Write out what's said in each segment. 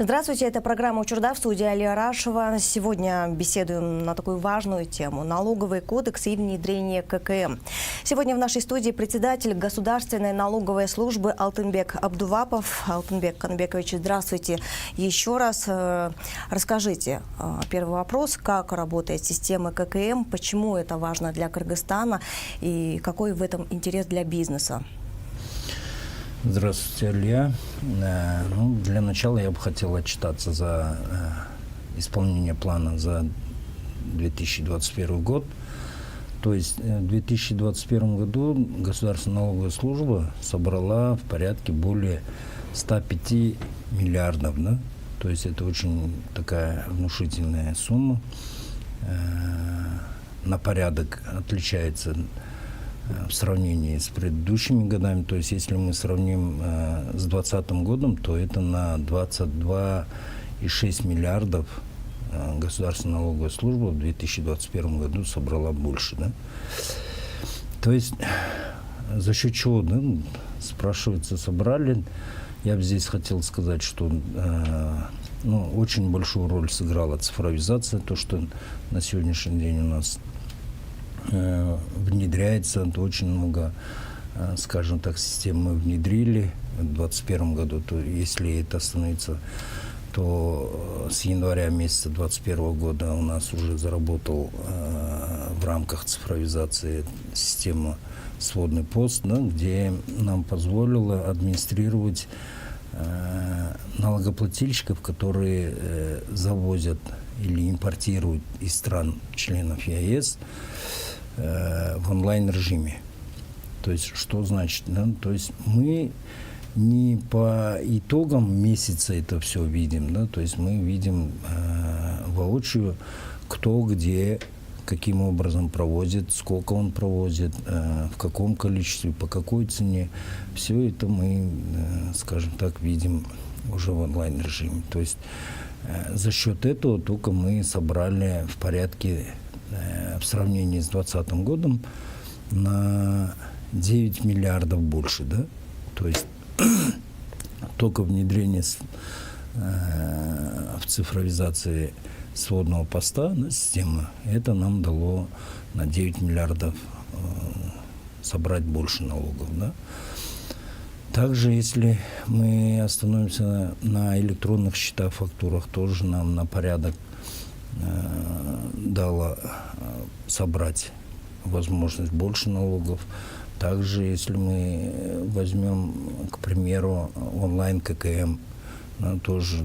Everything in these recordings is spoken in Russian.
Здравствуйте, это программа «Учурда», в студии Алия Рашева. Сегодня беседуем на такую важную тему – налоговый кодекс и внедрение ККМ. Сегодня в нашей студии председатель Государственной налоговой службы Алтынбек Абдувапов. Алтынбек Канбекович, здравствуйте еще раз. Расскажите, первый вопрос, как работает система ККМ, почему это важно для Кыргызстана и какой в этом интерес для бизнеса? Здравствуйте, Алия. Для начала я бы хотел отчитаться за исполнение плана за 2021 год. То есть в 2021 году Государственная налоговая служба собрала в порядке более 105 миллиардов. Да? То есть это очень такая внушительная сумма. На порядок отличается в сравнении с предыдущими годами. То есть если мы сравним с 2020 годом, то это на 22,6 миллиардов Государственная налоговая служба в 2021 году собрала больше. Да? То есть за счет чего, да, спрашивается, собрали. Я бы здесь хотел сказать, что очень большую роль сыграла цифровизация, то, что на сегодняшний день у нас внедряется, очень много, скажем так, систем мы внедрили в 2021 году. То если это остановится, то с января месяца 2021 года у нас уже заработал в рамках цифровизации система «Сводный пост», да, где нам позволило администрировать налогоплательщиков, которые завозят или импортируют из стран-членов ЕАЭС в онлайн-режиме. То есть, что значит? Да? То есть мы не по итогам месяца это все видим, да? То есть мы видим воочию, кто где, каким образом провозит, сколько он провозит, в каком количестве, по какой цене. Все это мы, скажем так, видим уже в онлайн-режиме. То есть за счет этого только мы собрали в порядке, в сравнении с 2020 годом, на 9 миллиардов больше. Да? То есть только внедрение в цифровизации сводного поста, да, системы, это нам дало на 9 миллиардов собрать больше налогов. Да? Также, если мы остановимся на электронных счетах, фактурах, тоже нам на порядок дало собрать возможность больше налогов. Также, если мы возьмем, к примеру, онлайн ККМ, тоже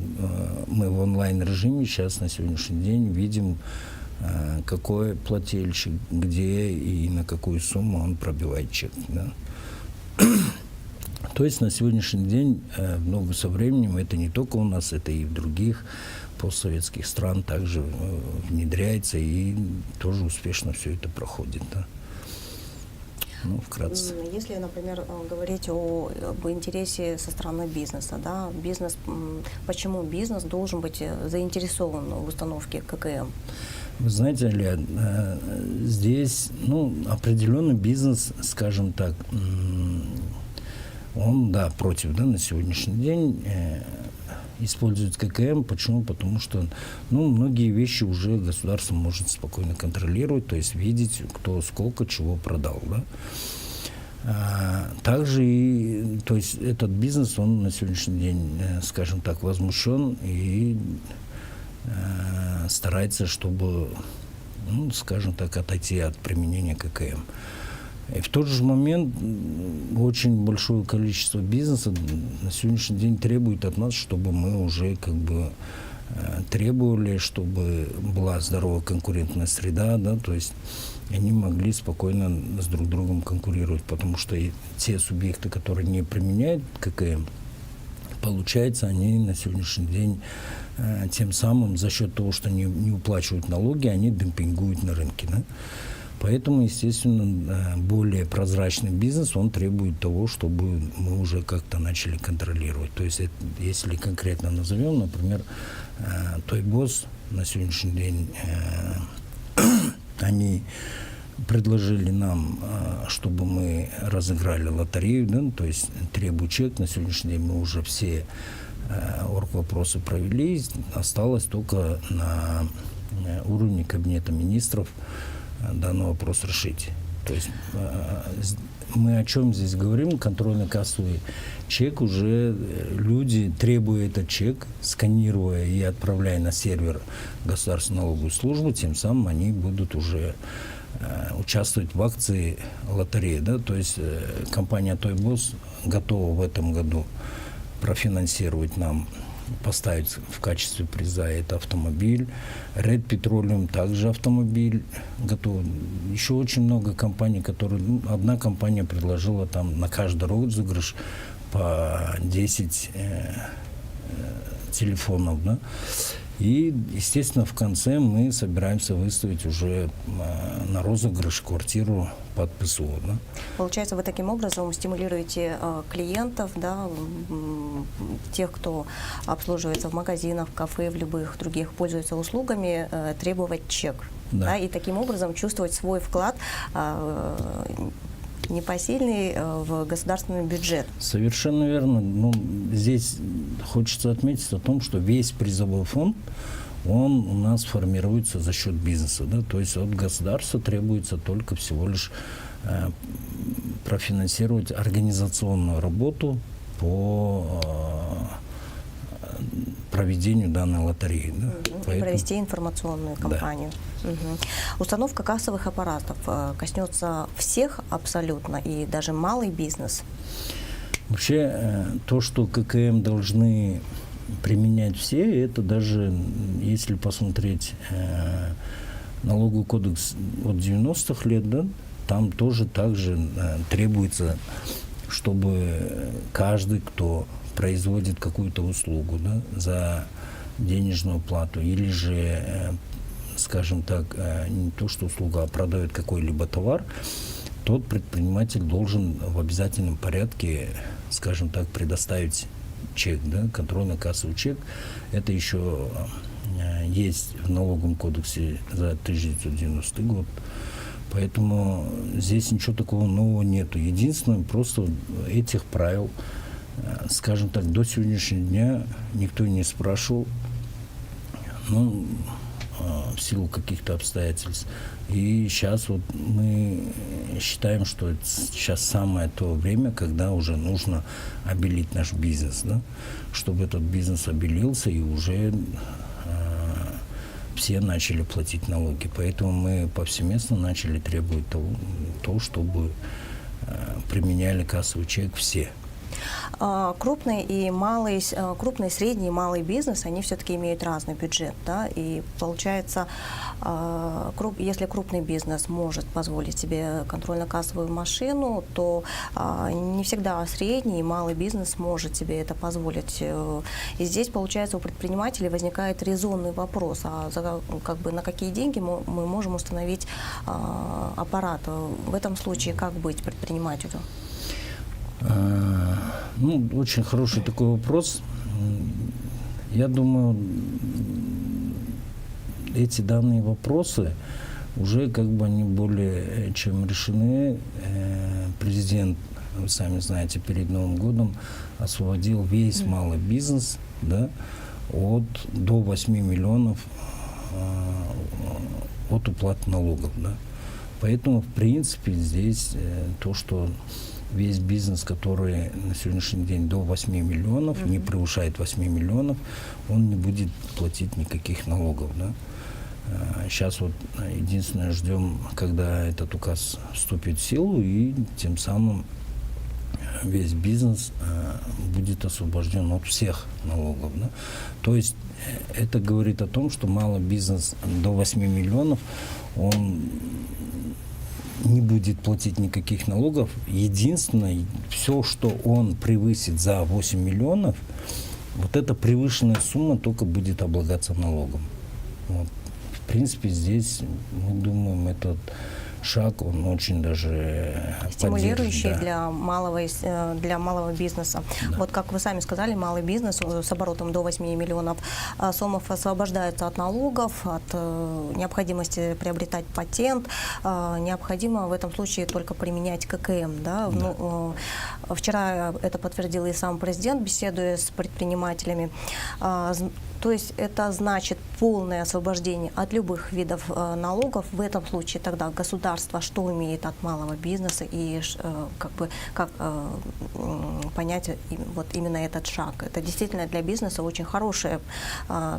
мы в онлайн-режиме сейчас на сегодняшний день видим, какой плательщик, где и на какую сумму он пробивает чек. Да? То есть на сегодняшний день много со временем, это не только у нас, это и в других постсоветских стран также внедряется, и тоже успешно все это проходит. Да? Вкратце. Если, например, говорить об интересе со стороны бизнеса, да, почему бизнес должен быть заинтересован в установке ККМ? Вы знаете, Аля, здесь определенный бизнес, скажем так, он, против, на сегодняшний день используют ККМ. Почему? Потому что многие вещи уже государство может спокойно контролировать, то есть видеть, кто сколько чего продал. Да? Также то есть этот бизнес, он на сегодняшний день, скажем так, возмущен и старается, чтобы, скажем так, отойти от применения ККМ. И в тот же момент очень большое количество бизнеса на сегодняшний день требует от нас, чтобы мы уже требовали, чтобы была здоровая конкурентная среда, да, то есть они могли спокойно с друг другом конкурировать, потому что и те субъекты, которые не применяют ККМ, получается, они на сегодняшний день тем самым за счет того, что не уплачивают налоги, они демпингуют на рынке. Да? Поэтому, естественно, более прозрачный бизнес, он требует того, чтобы мы уже как-то начали контролировать. То есть, если конкретно назовем, например, Тойбос на сегодняшний день, они предложили нам, чтобы мы разыграли лотерею, да, то есть требуют чек. На сегодняшний день мы уже все оргвопросы провели, осталось только на уровне Кабинета министров данный вопрос решить. То есть мы о чем здесь говорим? Контрольно-кассовый чек уже люди, требуя этот чек, сканируя и отправляя на сервер Государственной налоговой службы, тем самым они будут уже участвовать в акции лотереи. Да? То есть компания Toyboss готова в этом году профинансировать нам, поставить в качестве приза это автомобиль. Red Petroleum также автомобиль готов. Еще очень много компаний, которые... одна компания предложила там на каждый розыгрыш по 10 телефонов. Да? И, естественно, в конце мы собираемся выставить уже на розыгрыш квартиру под ПСО. Да? Получается, вы таким образом стимулируете клиентов, да, тех, кто обслуживается в магазинах, в кафе, в любых других, пользуется услугами, требовать чек. Да. Да, и таким образом чувствовать свой вклад непосильный в государственный бюджет. Совершенно верно. Ну, здесь хочется отметить о том, что весь призовой фонд, он у нас формируется за счет бизнеса. Да? То есть от государства требуется только всего лишь профинансировать организационную работу по проведению данной лотереи. Да? И провести информационную кампанию. Да. Установка кассовых аппаратов коснется всех абсолютно, и даже малый бизнес. Вообще, то, что ККМ должны применять все, это даже, если посмотреть налоговый кодекс от 90-х лет, да, там тоже также требуется, чтобы каждый, кто производит какую-то услугу, да, за денежную плату, или же, скажем так, не то что услуга, а продает какой-либо товар, тот предприниматель должен в обязательном порядке, скажем так, предоставить чек, да, контрольно-кассовый чек. Это еще есть в налоговом кодексе за 1990 год. Поэтому здесь ничего такого нового нету. Единственное, просто этих правил, скажем так, до сегодняшнего дня никто не спрашивал, ну, в силу каких-то обстоятельств. И сейчас вот мы считаем, что это сейчас самое то время, когда уже нужно обелить наш бизнес, да? Чтобы этот бизнес обелился и уже все начали платить налоги. Поэтому мы повсеместно начали требовать того, чтобы применяли кассовый чек все. Крупный, средний и малый бизнес, они все-таки имеют разный бюджет, да, и получается, если крупный бизнес может позволить себе контрольно-кассовую машину, то не всегда средний и малый бизнес может себе это позволить. И здесь, получается, у предпринимателей возникает резонный вопрос, на какие деньги мы можем установить аппарат. В этом случае как быть предпринимателю? Ну, очень хороший такой вопрос. Я думаю, эти данные вопросы уже как бы они более чем решены. Президент, вы сами знаете, перед Новым годом освободил весь малый бизнес, да, до 8 миллионов от уплаты налогов. Да. Поэтому, в принципе, здесь то, что весь бизнес, который на сегодняшний день до 8 миллионов, не превышает 8 миллионов, он не будет платить никаких налогов. Да? Сейчас вот единственное ждем, когда этот указ вступит в силу, и тем самым весь бизнес будет освобожден от всех налогов. Да? То есть это говорит о том, что малый бизнес до 8 миллионов, он не будет платить никаких налогов. Единственное, все, что он превысит за 8 миллионов, вот эта превышенная сумма только будет облагаться налогом. Вот. В принципе, здесь, мы думаем, этот шаг, он очень даже Стимулирующий поддерживает, да. для малого бизнеса. Да. Вот как вы сами сказали, малый бизнес с оборотом до 8 миллионов сомов освобождается от налогов, от необходимости приобретать патент. Необходимо в этом случае только применять ККМ. Да? Да. Ну, вчера это подтвердил и сам президент, беседуя с предпринимателями. То есть это значит полное освобождение от любых видов налогов. В этом случае тогда государство что имеет от малого бизнеса и как понять вот именно этот шаг. Это действительно для бизнеса очень хороший,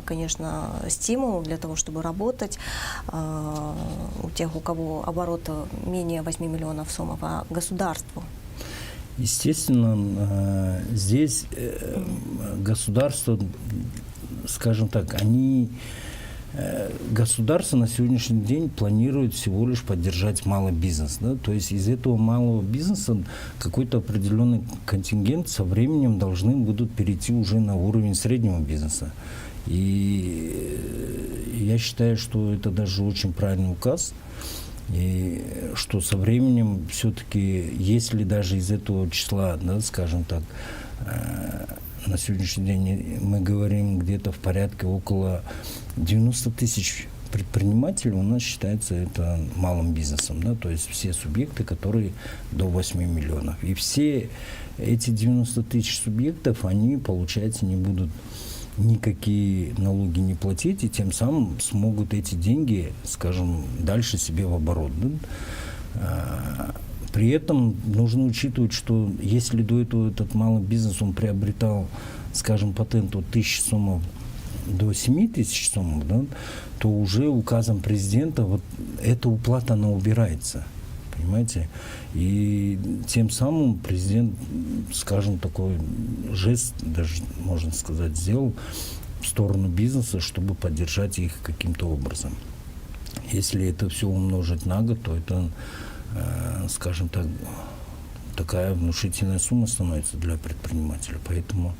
конечно, стимул для того, чтобы работать у тех, у кого оборот менее 8 миллионов сомов, а государству. Естественно, здесь государство, скажем так, государство на сегодняшний день планирует всего лишь поддержать малый бизнес. Да? То есть из этого малого бизнеса какой-то определенный контингент со временем должны будут перейти уже на уровень среднего бизнеса. И я считаю, что это даже очень правильный указ. И что со временем все-таки, если даже из этого числа, да, скажем так, на сегодняшний день мы говорим где-то в порядке около 90 тысяч предпринимателей, у нас считается это малым бизнесом, да, то есть все субъекты, которые до 8 миллионов. И все эти 90 тысяч субъектов, они, получается, не будут никакие налоги не платить, и тем самым смогут эти деньги, скажем, дальше себе в оборот. Да? При этом нужно учитывать, что если до этого этот малый бизнес, он приобретал, скажем, патент от 1000 сомов до 7000 сомов, да, то уже указом президента вот эта уплата, она убирается. Понимаете? И тем самым президент, скажем, такой жест, даже можно сказать, сделал в сторону бизнеса, чтобы поддержать их каким-то образом. Если это все умножить на год, то это, скажем так, такая внушительная сумма становится для предпринимателя. Поэтому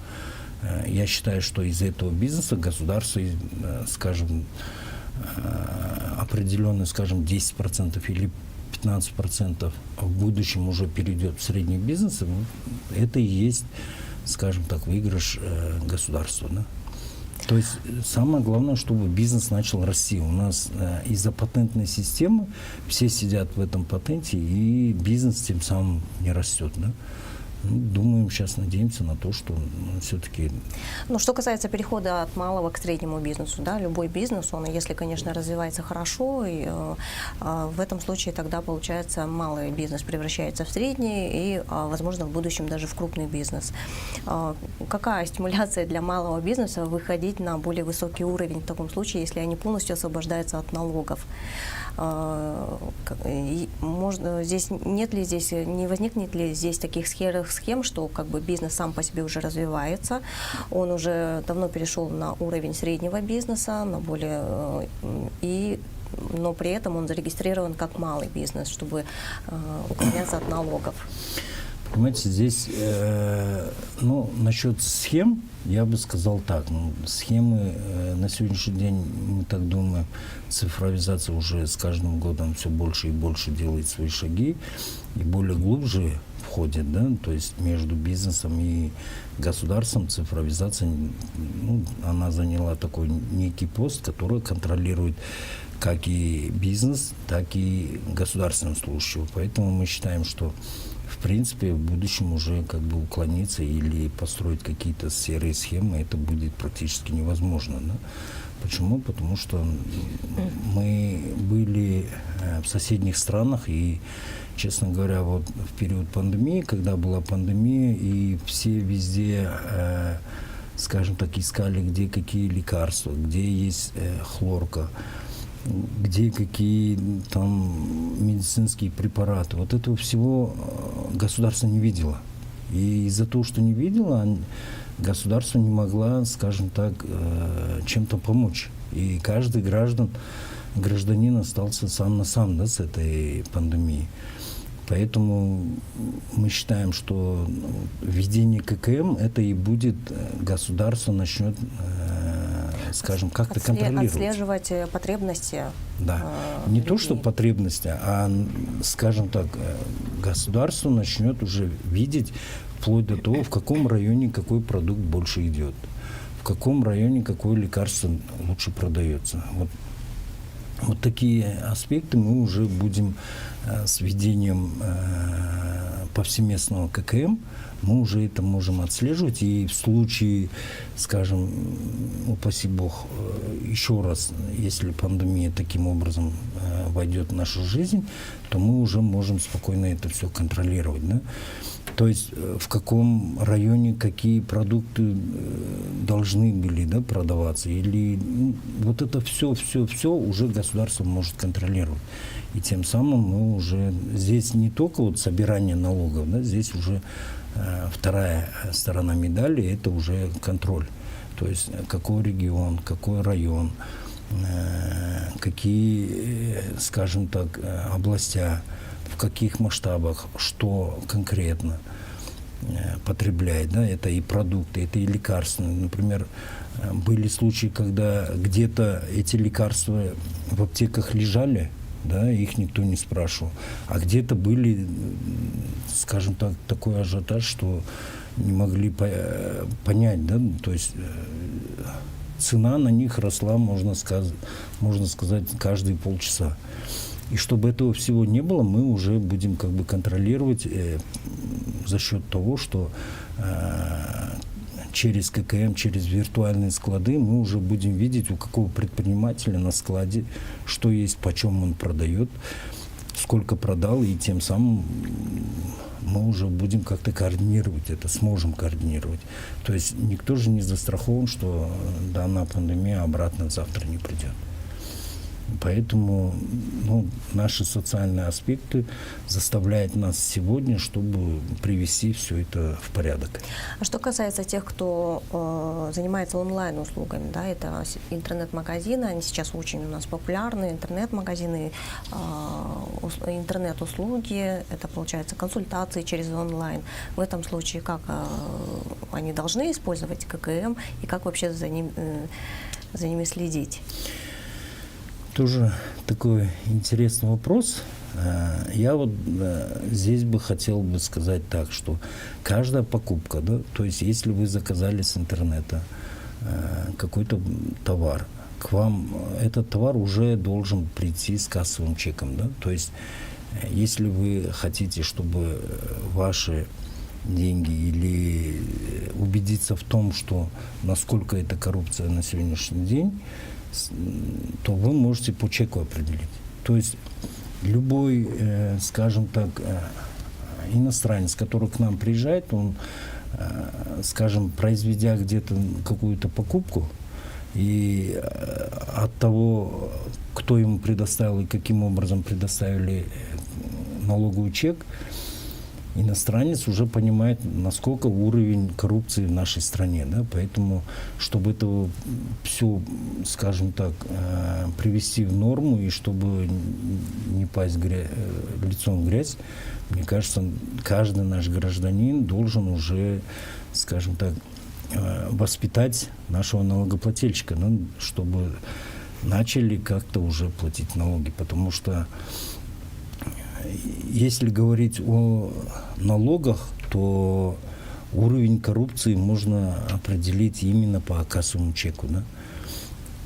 я считаю, что из этого бизнеса государство, скажем, определенно, скажем, 10% или 15% в будущем уже перейдет в средний бизнес, это и есть, скажем так, выигрыш государства. Да? То есть самое главное, чтобы бизнес начал расти. У нас из-за патентной системы все сидят в этом патенте, и бизнес тем самым не растет. Да? Ну, думаем, сейчас надеемся на то, что все-таки... Ну, что касается перехода от малого к среднему бизнесу, да, любой бизнес, он, если, конечно, развивается хорошо, и в этом случае тогда, получается, малый бизнес превращается в средний и, возможно, в будущем даже в крупный бизнес. Какая стимуляция для малого бизнеса выходить на более высокий уровень в таком случае, если они полностью освобождаются от налогов? Можно, не возникнет ли здесь таких схем, что как бы бизнес сам по себе уже развивается, он уже давно перешел на уровень среднего бизнеса, но при этом он зарегистрирован как малый бизнес, чтобы уклоняться от налогов? Понимаете, здесь, насчет схем, я бы сказал так. Схемы на сегодняшний день, мы так думаем, цифровизация уже с каждым годом все больше и больше делает свои шаги и более глубже входит, да, то есть между бизнесом и государством цифровизация, она заняла такой некий пост, который контролирует как и бизнес, так и государственного служащего. Поэтому мы считаем, что в принципе, в будущем уже как бы уклониться или построить какие-то серые схемы, это будет практически невозможно. Да? Почему? Потому что мы были в соседних странах, и, честно говоря, вот в период пандемии, когда была пандемия, и все везде, скажем так, искали, где какие лекарства, где есть хлорка, где какие там медицинские препараты. Вот этого всего государство не видело. И из-за того, что не видело, государство не могло, скажем так, чем-то помочь. И каждый гражданин остался сам на сам, да, с этой пандемией. Поэтому мы считаем, что введение ККМ это и будет, государство начнет скажем, как-то контролировать. Отслеживать потребности. Да. Не то, что потребности, а, скажем так, государство начнет уже видеть вплоть до того, в каком районе какой продукт больше идет, в каком районе какое лекарство лучше продается. Вот такие аспекты мы уже будем с введением повсеместного ККМ, мы уже это можем отслеживать. И в случае, скажем, упаси Бог, еще раз, если пандемия таким образом войдет в нашу жизнь, то мы уже можем спокойно это все контролировать. Да? То есть в каком районе какие продукты должны были, да, продаваться. Или вот это все уже государство может контролировать. И тем самым мы уже здесь не только вот собирание налогов, да, здесь уже вторая сторона медали, это уже контроль. То есть какой регион, какой район, какие, скажем так, областя, в каких масштабах, что конкретно потребляет. Да? Это и продукты, это и лекарства. Например, были случаи, когда где-то эти лекарства в аптеках лежали, да, их никто не спрашивал. А где-то были, скажем так, такой ажиотаж, что не могли понять, да, то есть цена на них росла, можно сказать, каждые полчаса. И чтобы этого всего не было, мы уже будем как бы контролировать за счет того, что через ККМ, через виртуальные склады мы уже будем видеть, у какого предпринимателя на складе, что есть, почем он продает, сколько продал, и тем самым мы уже будем как-то координировать это, сможем координировать. То есть никто же не застрахован, что данная пандемия обратно завтра не придет. Поэтому наши социальные аспекты заставляют нас сегодня, чтобы привести все это в порядок. А что касается тех, кто занимается онлайн-услугами, да, это интернет-магазины, они сейчас очень у нас популярны, интернет-магазины, интернет-услуги, это получается консультации через онлайн. В этом случае как они должны использовать ККМ и как вообще за ними следить? Тоже такой интересный вопрос. Я вот здесь бы хотел бы сказать так, что каждая покупка, да, то есть если вы заказали с интернета какой-то товар, к вам этот товар уже должен прийти с кассовым чеком, да, то есть если вы хотите, чтобы ваши деньги или убедиться в том, что насколько это коррупция на сегодняшний день, то вы можете по чеку определить. То есть любой, скажем так, иностранец, который к нам приезжает, он, скажем, произведя где-то какую-то покупку, и от того, кто ему предоставил и каким образом предоставили налоговый чек, иностранец уже понимает, насколько уровень коррупции в нашей стране. Да? Поэтому, чтобы это все, скажем так, привести в норму и чтобы не пасть лицом в грязь, мне кажется, каждый наш гражданин должен уже, скажем так, воспитать нашего налогоплательщика, чтобы начали как-то уже платить налоги. Потому что если говорить о налогах, то уровень коррупции можно определить именно по кассовому чеку. Да?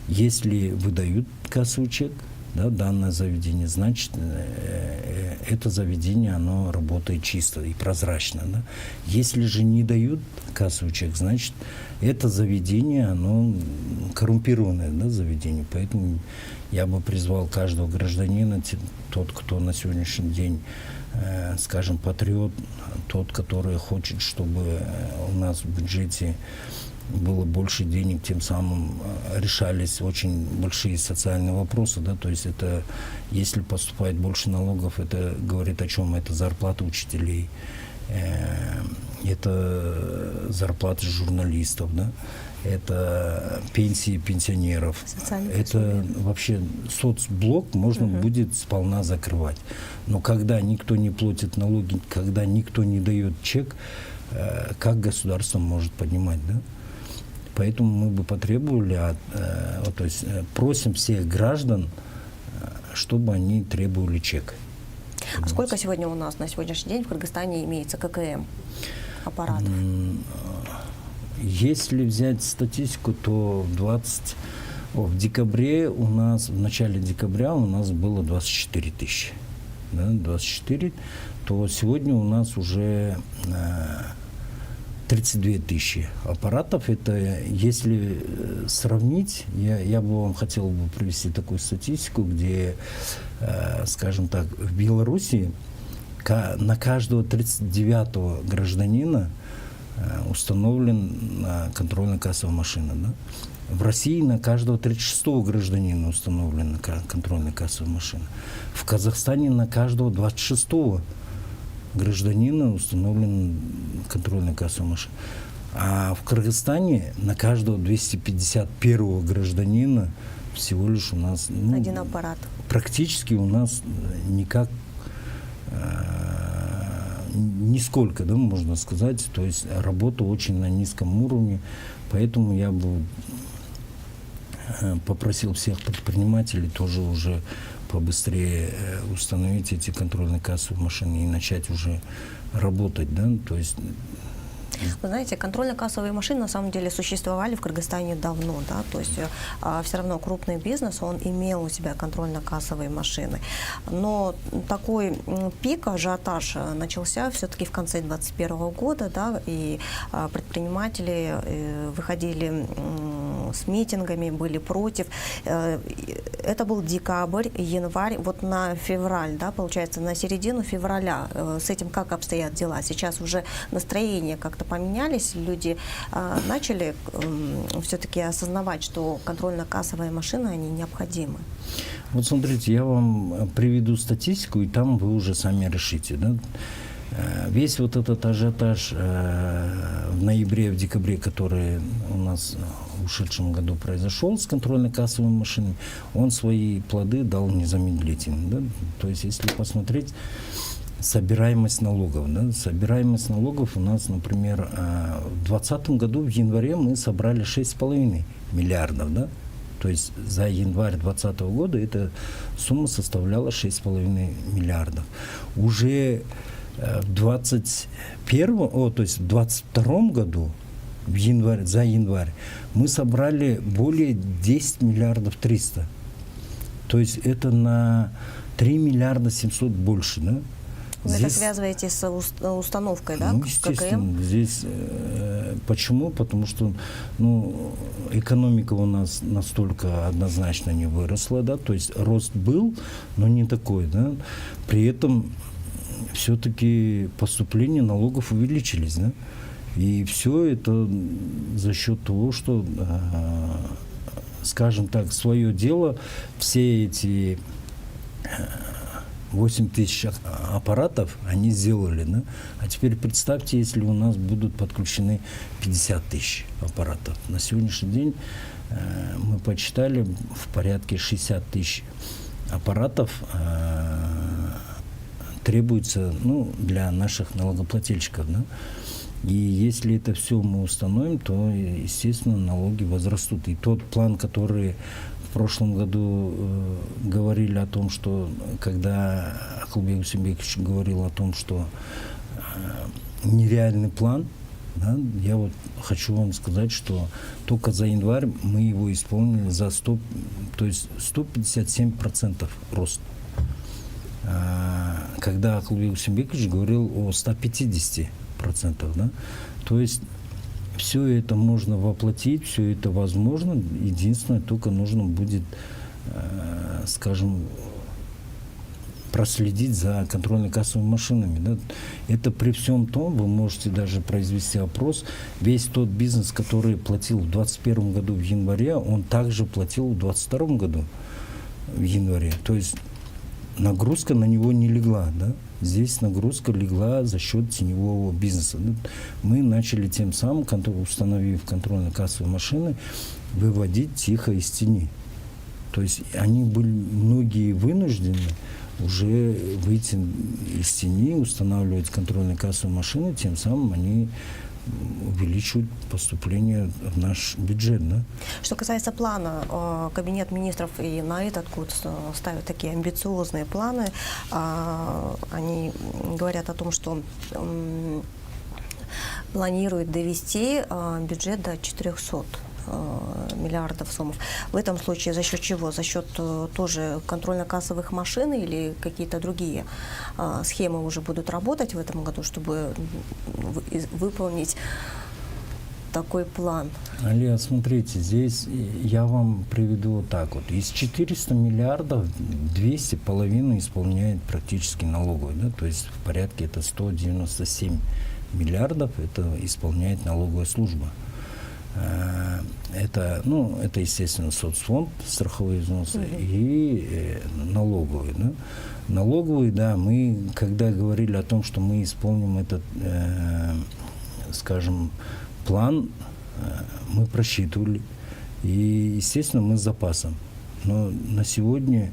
Если выдают кассовый чек, да, данное заведение, значит, это заведение, оно работает чисто и прозрачно. Да? Если же не дают кассовый чек, значит, это заведение, оно коррумпированное, да, заведение. Поэтому я бы призвал каждого гражданина, тот, кто на сегодняшний день, скажем, патриот, тот, который хочет, чтобы у нас в бюджете было больше денег, тем самым решались очень большие социальные вопросы, да, то есть это, если поступает больше налогов, это говорит о чем? Это зарплата учителей, это зарплаты журналистов, да, это пенсии пенсионеров, это вообще соцблок можно будет сполна закрывать. Но когда никто не платит налоги, когда никто не дает чек, как государство может поднимать, да? Поэтому мы бы потребовали, то есть просим всех граждан, чтобы они требовали чек. А сколько сегодня у нас на сегодняшний день в Кыргызстане имеется ККМ аппаратов? Если взять статистику, то в декабре у нас, в начале декабря у нас было 24 тысячи. Да, 24, то сегодня у нас уже 32 тысячи аппаратов. Это, если сравнить, я бы вам хотел бы привести такую статистику, где, скажем так, в Беларуси на каждого 39-го гражданина установлена контрольно-кассовая машина. Да? В России на каждого 36-го гражданина установлена контрольно-кассовая машина. В Казахстане на каждого 26-го гражданина установлена контрольно-кассовая машина. А в Кыргызстане на каждого 251-го гражданина всего лишь у нас... один аппарат. Практически у нас никак... нисколько, да, можно сказать. То есть работа очень на низком уровне. Поэтому я бы попросил всех предпринимателей тоже уже побыстрее установить эти контрольно-кассовые машины и начать уже работать, да, то есть... Вы знаете, контрольно-кассовые машины на самом деле существовали в Кыргызстане давно, да, то есть все равно крупный бизнес, он имел у себя контрольно-кассовые машины. Но такой пик, ажиотаж начался все-таки в конце 2021 года, да, и предприниматели выходили с митингами, были против. Это был декабрь, январь, вот на февраль, да, получается, на середину февраля. С этим как обстоят дела? Сейчас уже настроение как-то поменялись, люди начали все-таки осознавать, что контрольно-кассовые машины, они необходимы. Вот смотрите, я вам приведу статистику, и там вы уже сами решите. Да? Весь вот этот ажиотаж в ноябре, в декабре, который у нас в ушедшем году произошел с контрольно-кассовыми машинами, он свои плоды дал незамедлительно. Да? То есть, если посмотреть собираемость налогов. Да? Собираемость налогов у нас, например, в 2020 году в январе мы собрали 6,5 миллиардов. Да? То есть за январь 2020 года эта сумма составляла 6,5 миллиардов. Уже в 2022 году, за январь, мы собрали более 10 миллиардов 300. То есть это на 3 миллиарда 700 больше. Да? Вы это связываете с установкой, да, естественно, ККМ? Здесь почему? Потому что экономика у нас настолько однозначно не выросла, да, то есть рост был, но не такой, да. При этом все-таки поступления налогов увеличились, да. И все это за счет того, что, скажем так, свое дело, все эти 8 тысяч аппаратов они сделали, да? А теперь представьте, если у нас будут подключены 50 тысяч аппаратов. На сегодняшний день мы подсчитали в порядке 60 тысяч аппаратов требуется, для наших налогоплательщиков, да? И если это все мы установим, то, естественно, налоги возрастут. И тот план, который в прошлом году говорили о том, что когда Акылбек Усенбекович говорил о том, что нереальный план, да, я вот хочу вам сказать, что только за январь мы его исполнили за 157% рост. Когда Акылбек Усенбекович говорил о 150%, да, то есть все это можно воплотить, все это возможно. Единственное, только нужно будет, скажем, проследить за контрольно-кассовыми машинами. Да. Это при всем том, вы можете даже произвести опрос, весь тот бизнес, который платил в 2021 году в январе, он также платил в 2022 году в январе. То есть нагрузка на него не легла, да. Здесь нагрузка легла за счет теневого бизнеса. Мы начали тем самым, установив контрольно-кассовые машины, выводить их из тени. То есть они были многие вынуждены уже выйти из тени, устанавливать контрольно-кассовые машины, тем самым они увеличивают поступление в наш бюджет. Да? Что касается плана, Кабинет министров и на этот год ставят такие амбициозные планы. Они говорят о том, что планируют довести бюджет до 400 миллиардов сомов. В этом случае за счет чего? За счет тоже контрольно-кассовых машин или какие-то другие схемы уже будут работать в этом году, чтобы выполнить такой план? Алия, смотрите, здесь я вам приведу вот так вот. Из 400 миллиардов 200 половину исполняет практически налоговый, да? То есть в порядке это 197 миллиардов это исполняет налоговая служба. Это, это, естественно, соцфонд, страховые взносы и налоговые. Да? Налоговые, да, мы, когда говорили о том, что мы исполним этот, скажем, план, мы просчитывали. И, естественно, мы с запасом. Но на сегодня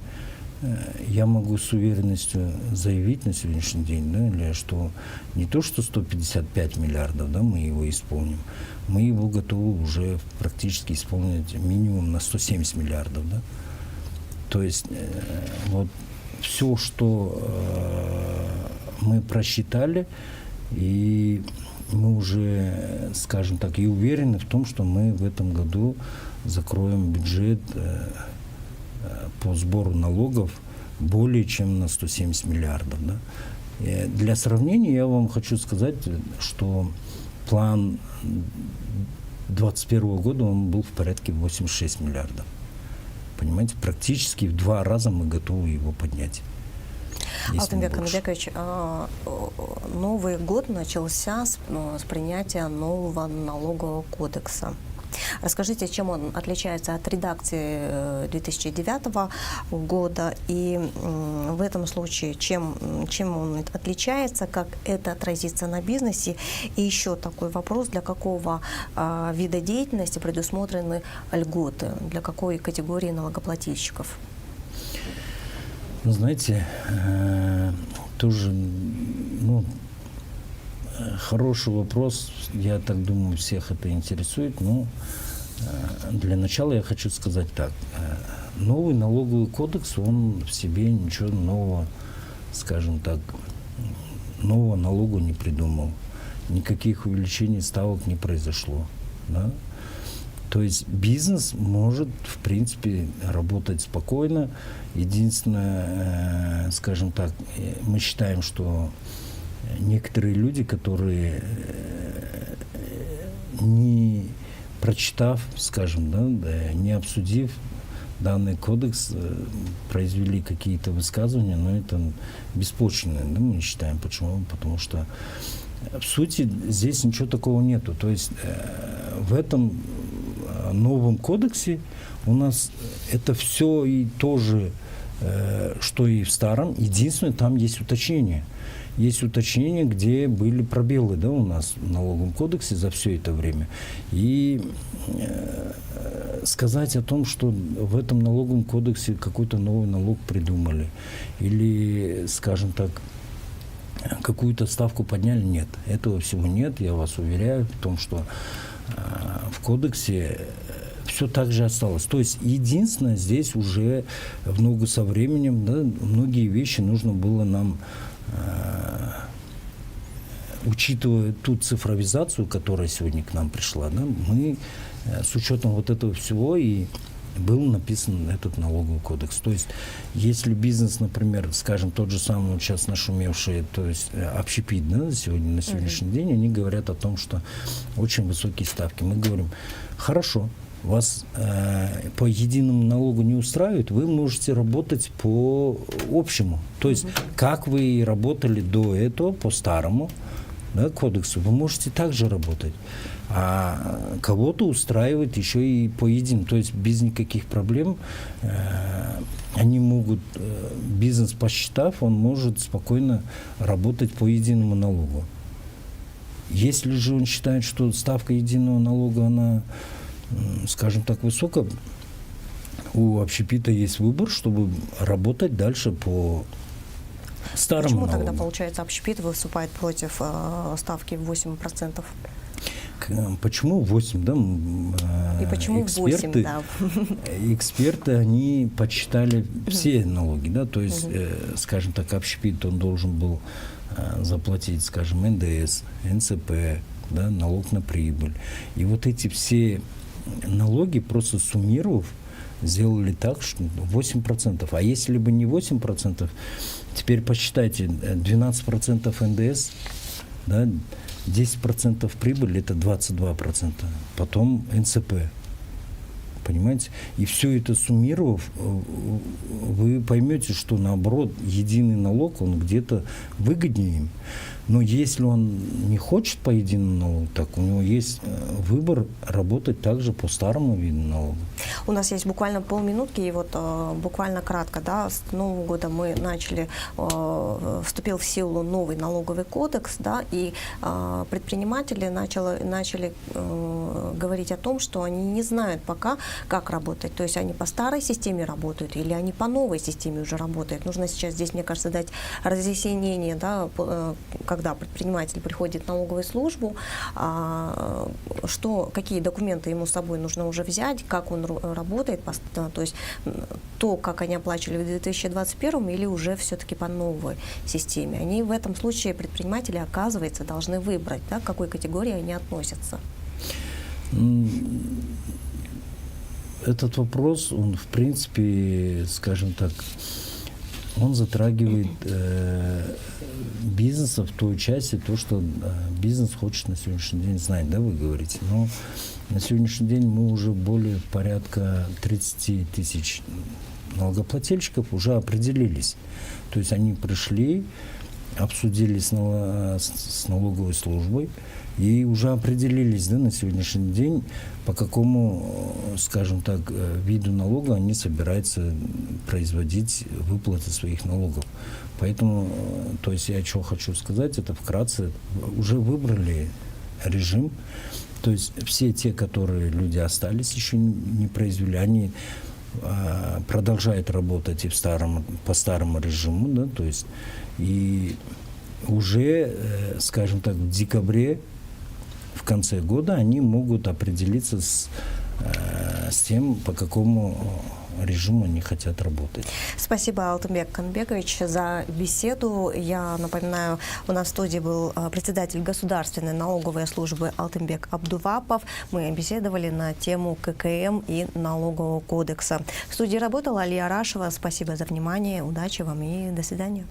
я могу с уверенностью заявить на сегодняшний день, да, что не то, что 155 миллиардов, да, мы его исполним, мы его готовы уже практически исполнить минимум на 170 миллиардов. Да? То есть вот все, что мы просчитали, и мы уже, скажем так, и уверены в том, что мы в этом году закроем бюджет по сбору налогов более чем на 170 миллиардов. Да? Для сравнения я вам хочу сказать, что план 2021 года он был в порядке 86 миллиардов. Понимаете, практически в 2 раза мы готовы его поднять. Алтынбек Канабекович, Новый год начался с принятия нового налогового кодекса. Расскажите, чем он отличается от редакции 2009 года, и в этом случае, чем он отличается, как это отразится на бизнесе, и еще такой вопрос, для какого вида деятельности предусмотрены льготы, для какой категории налогоплательщиков? Знаете, тоже, хороший вопрос, я так думаю, всех это интересует, но для начала я хочу сказать так. Новый налоговый кодекс, он в себе ничего нового, скажем так, нового налога не придумал. Никаких увеличений ставок не произошло. Да? То есть бизнес может, в принципе, работать спокойно. Единственное, скажем так, мы считаем, что некоторые люди, которые, не прочитав, скажем, да, не обсудив данный кодекс, произвели какие-то высказывания, но это беспочвенное, да, мы считаем. Почему? Потому что в сути здесь ничего такого нету. То есть в этом новом кодексе у нас это все и то же, что и в старом. Единственное, там есть уточнения. Есть уточнения, где были пробелы, да, у нас в налоговом кодексе за все это время. И сказать о том, что в этом налоговом кодексе какой-то новый налог придумали, или, скажем так, какую-то ставку подняли, нет. Этого всего нет, я вас уверяю в том, что в кодексе все так же осталось. То есть единственное, здесь уже в ногу со временем, да, многие вещи нужно было нам, учитывая ту цифровизацию, которая сегодня к нам пришла, да, мы с учетом вот этого всего и был написан этот налоговый кодекс. То есть, если бизнес, например, скажем, тот же самый вот сейчас нашумевший, то есть общепит, да, сегодня, на сегодняшний день, они говорят о том, что очень высокие ставки. Мы говорим, хорошо, вас по единому налогу не устраивает, вы можете работать по общему. То есть, как вы работали до этого, по старому, да, кодексу, вы можете также работать. А кого-то устраивает еще и по единому. То есть без никаких проблем они могут, бизнес посчитав, он может спокойно работать по единому налогу. Если же он считает, что ставка единого налога, она, скажем так, высокая, у общепита есть выбор, чтобы работать дальше по старому налогу. Почему тогда, получается, общепит выступает против ставки в 8%? Почему 8, да? И почему 8, да? Эксперты, они подсчитали все налоги, да, то есть, скажем так, общепит, он должен был заплатить, скажем, НДС, НЦП, да, налог на прибыль. И вот эти все налоги, просто суммировав, сделали так, что 8%. А если бы не 8%, теперь посчитайте, 12% НДС, да, 10% прибыли – это 22%. Потом НЦП. Понимаете? И все это суммировав, вы поймете, что наоборот, единый налог, он где-то выгоднее им. Но если он не хочет по единому налогу, так у него есть выбор работать также по старому виду налога. У нас есть буквально полминутки, и вот буквально кратко, да, с Нового года мы начали, вступил в силу новый налоговый кодекс, да, и предприниматели начали говорить о том, что они не знают пока, как работать. То есть они по старой системе работают или они по новой системе уже работают. Нужно сейчас здесь, мне кажется, дать разъяснение, да, когда предприниматель приходит в налоговую службу, какие документы ему с собой нужно уже взять, как он работает, то есть то, как они оплачивали в 2021 или уже все-таки по новой системе. Они в этом случае, предприниматели, оказывается, должны выбрать, да, к какой категории они относятся. Этот вопрос, он, в принципе, скажем так, он затрагивает бизнеса в той части, то, что бизнес хочет на сегодняшний день знать, да, вы говорите. Но на сегодняшний день мы уже более порядка 30 тысяч налогоплательщиков уже определились. То есть они пришли, обсудили с налоговой службой и уже определились, да, на сегодняшний день, по какому, скажем так, виду налога они собираются производить выплаты своих налогов. Поэтому, то есть я что хочу сказать, это вкратце, уже выбрали режим, то есть все те, которые люди остались, еще не произвели, они продолжают работать и по старому режиму, да, то есть и уже, скажем так, в декабре, в конце года они могут определиться с тем, по какому режиму они хотят работать. Спасибо, Алтынбек Канбекович, за беседу. Я напоминаю, у нас в студии был председатель Государственной налоговой службы Алтынбек Абдувапов. Мы беседовали на тему ККМ и налогового кодекса. В студии работала Алия Арашева. Спасибо за внимание, удачи вам и до свидания.